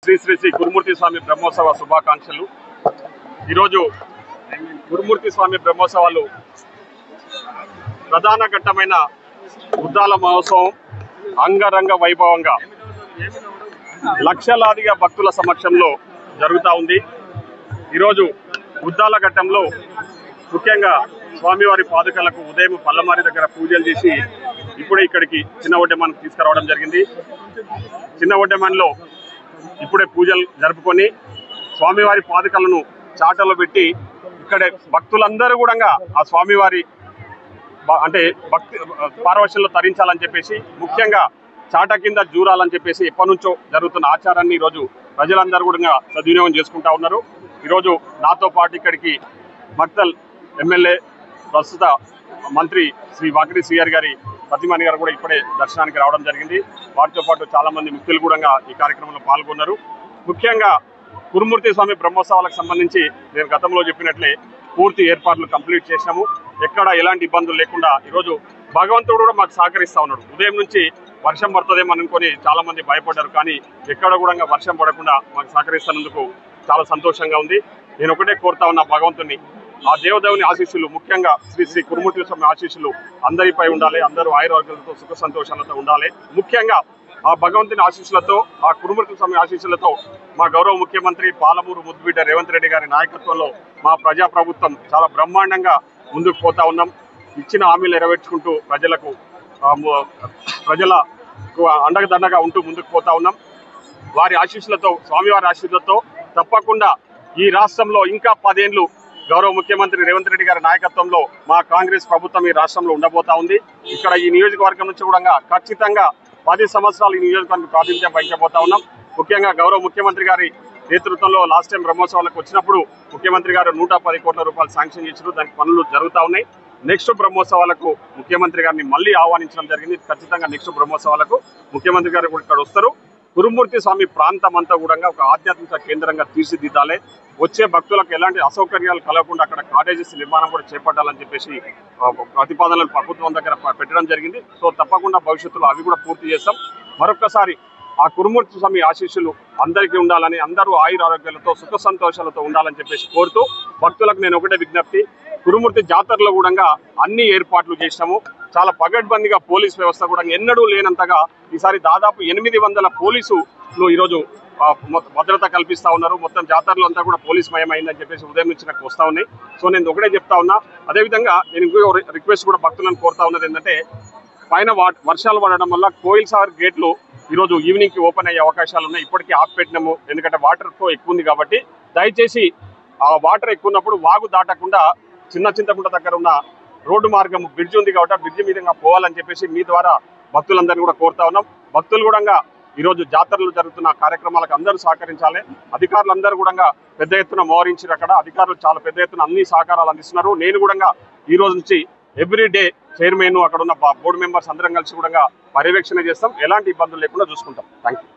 శ్రీ శ్రీ శ్రీ గురుమూర్తి స్వామి బ్రహ్మోత్సవ శుభాకాంక్షలు। ఈరోజు గురుమూర్తి స్వామి బ్రహ్మోత్సవాలు ప్రధాన ఘట్టమైన ఉద్దాల మహోత్సవం అంగరంగ వైభవంగా లక్షలాదిగా భక్తుల సమక్షంలో జరుగుతూ ఉంది। ఈరోజు ఉద్దాల ఘట్టంలో ముఖ్యంగా స్వామివారి పాదుకలకు ఉదయం పల్లమారి దగ్గర పూజలు చేసి ఇప్పుడే ఇక్కడికి చిన్న ఒడ్డెమానికి తీసుకురావడం జరిగింది। చిన్న ఒడ్డెమాన్లో ఇప్పుడే పూజలు జరుపుకొని స్వామివారి పాదుకలను చాటలో పెట్టి ఇక్కడే భక్తులందరూ కూడా ఆ స్వామివారి అంటే భక్తి పారవశ్యంలో తరించాలని చెప్పేసి ముఖ్యంగా చాట కింద జూరాలని చెప్పేసి ఎప్పటి నుంచో జరుగుతున్న ఆచారాన్ని ఈరోజు ప్రజలందరూ కూడా సద్వినియోగం చేసుకుంటా ఉన్నారు। ఈరోజు నాతో పాటు ఇక్కడికి మక్తల్ ఎమ్మెల్యే ప్రస్తుత మంత్రి శ్రీ వాకిటి శ్రీహరి గారి పతిమణి గారు కూడా ఇప్పుడే దర్శనానికి రావడం జరిగింది। వారితో పాటు చాలామంది ముఖ్యులు కూడా ఈ కార్యక్రమంలో పాల్గొన్నారు। ముఖ్యంగా గురుమూర్తి స్వామి బ్రహ్మోత్సవాలకు సంబంధించి నేను గతంలో చెప్పినట్లే పూర్తి ఏర్పాట్లు కంప్లీట్ చేశాము। ఎక్కడ ఎలాంటి ఇబ్బందులు లేకుండా ఈరోజు భగవంతుడు కూడా మాకు సహకరిస్తూ ఉన్నాడు। ఉదయం నుంచి వర్షం పడుతుందేమో అనుకొని చాలామంది భయపడ్డారు, కానీ ఎక్కడ కూడా వర్షం పడకుండా మాకు సహకరిస్తున్నందుకు చాలా సంతోషంగా ఉంది। నేను ఒకటే కోరుతా ఉన్నా భగవంతుని, ఆ దేవదేవుని ఆశీస్సులు ముఖ్యంగా శ్రీ శ్రీ గురుమూర్తి స్వామి ఆశీస్సులు అందరిపై ఉండాలి, అందరూ ఆయురారోగ్యాలతో సుఖ సంతోషాలతో ఉండాలి। ముఖ్యంగా ఆ భగవంతుని ఆశీస్సులతో, ఆ గురుమూర్తి స్వామి ఆశీస్సులతో మా గౌరవ ముఖ్యమంత్రి పాలమూరు ముద్దుబిడ్డ రేవంత్ రెడ్డి గారి నాయకత్వంలో మా ప్రజాప్రభుత్వం చాలా బ్రహ్మాండంగా ముందుకు పోతా ఉన్నాం। ఇచ్చిన హామీలు నెరవేర్చుకుంటూ ప్రజలకు అండదండగా ఉంటూ ముందుకు పోతా ఉన్నాం। వారి ఆశీస్సులతో, స్వామివారి ఆశీస్సులతో తప్పకుండా ఈ రాష్ట్రంలో ఇంకా 10 ఏళ్ళు గౌరవ ముఖ్యమంత్రి రేవంత్ రెడ్డి గారి నాయకత్వంలో మా కాంగ్రెస్ ప్రభుత్వం ఈ రాష్ట్రంలో ఉండబోతా ఉంది। ఇక్కడ ఈ నియోజకవర్గం నుంచి కూడా ఖచ్చితంగా 10 సంవత్సరాలు ఈ నియోజకవర్గం ప్రాతినిధ్యం వహించబోతా ఉన్నాం। ముఖ్యంగా గౌరవ ముఖ్యమంత్రి గారి నేతృత్వంలో లాస్ట్ టైం బ్రహ్మోత్సవాలకు వచ్చినప్పుడు ముఖ్యమంత్రి గారు 110 కోట్ల రూపాయలు శాంక్షన్ చేశారు, దానికి పనులు జరుగుతూ ఉన్నాయి। నెక్స్ట్ బ్రహ్మోత్సవాలకు ముఖ్యమంత్రి గారిని మళ్ళీ ఆహ్వానించడం జరిగింది। ఖచ్చితంగా నెక్స్ట్ బ్రహ్మోత్సవాలకు ముఖ్యమంత్రి గారు కూడా ఇక్కడ వస్తారు। గురుమూర్తి స్వామి ప్రాంతం అంతా కూడా ఒక ఆధ్యాత్మిక కేంద్రంగా తీర్చిదిద్దాలి, వచ్చే భక్తులకు ఎలాంటి అసౌకర్యాలు కలగకుండా అక్కడ కాటేజెస్ నిర్మాణం కూడా చేపట్టాలని చెప్పేసి ప్రతిపాదనలు ప్రభుత్వం దగ్గర పెట్టడం జరిగింది। సో తప్పకుండా భవిష్యత్తులో అవి కూడా పూర్తి చేస్తాం। మరొకసారి ఆ గురుమూర్తి స్వామి ఆశీస్సులు అందరికీ ఉండాలని, అందరూ ఆయురారోగ్యాలతో సుఖ సంతోషాలతో ఉండాలని చెప్పేసి కోరుతూ భక్తులకు నేను ఒకటే విజ్ఞప్తి, గురుమూర్తి జాతరలో కూడా అన్ని ఏర్పాట్లు చేసినాము। చాలా పగడ్బందీగా పోలీస్ వ్యవస్థ కూడా ఎన్నడూ లేనంతగా ఈసారి దాదాపు 800 పోలీసులు ఈరోజు భద్రత కల్పిస్తూ ఉన్నారు। మొత్తం జాతరలో అంతా కూడా పోలీస్ మయమైందని చెప్పేసి ఉదయం నుంచి నాకు వస్తూ ఉన్నాయి। సో నేను ఒకటే చెప్తా ఉన్నా, అదేవిధంగా నేను ఇంకో రిక్వెస్ట్ కూడా భక్తులను కోరుతా ఉన్నది ఏంటంటే, పైన వర్షాలు పడడం వల్ల కోయిల్ సాగర్ గేట్లు ఈరోజు ఈవినింగ్కి ఓపెన్ అయ్యే అవకాశాలు ఉన్నాయి। ఇప్పటికీ ఆపిపెట్టినాము, ఎందుకంటే వాటర్ ఫ్లో ఎక్కువ ఉంది కాబట్టి దయచేసి ఆ వాటర్ ఎక్కువ ఉన్నప్పుడు వాగు దాటకుండా చిన్న చింతకుంట దగ్గర ఉన్న రోడ్డు మార్గం బ్రిడ్జ్ ఉంది కాబట్టి ఆ బ్రిడ్జ్ మీదుగా పోవాలని చెప్పేసి మీ ద్వారా భక్తులందరినీ కూడా కోరుతా ఉన్నాం। భక్తులు కూడా ఈరోజు జాతరలు జరుగుతున్న కార్యక్రమాలకు అందరూ సహకరించాలి। అధికారులందరూ కూడా పెద్ద ఎత్తున మోహరించారు, అక్కడ అధికారులు చాలా పెద్ద ఎత్తున అన్ని సహకారాలు అందిస్తున్నారు। నేను కూడా ఈ రోజు నుంచి ఎవ్రీడే చైర్మన్, అక్కడ ఉన్న బోర్డు మెంబర్స్ అందరం కలిసి కూడా పర్యవేక్షణ చేస్తాం, ఎలాంటి ఇబ్బందులు లేకుండా చూసుకుంటాం। Thank you.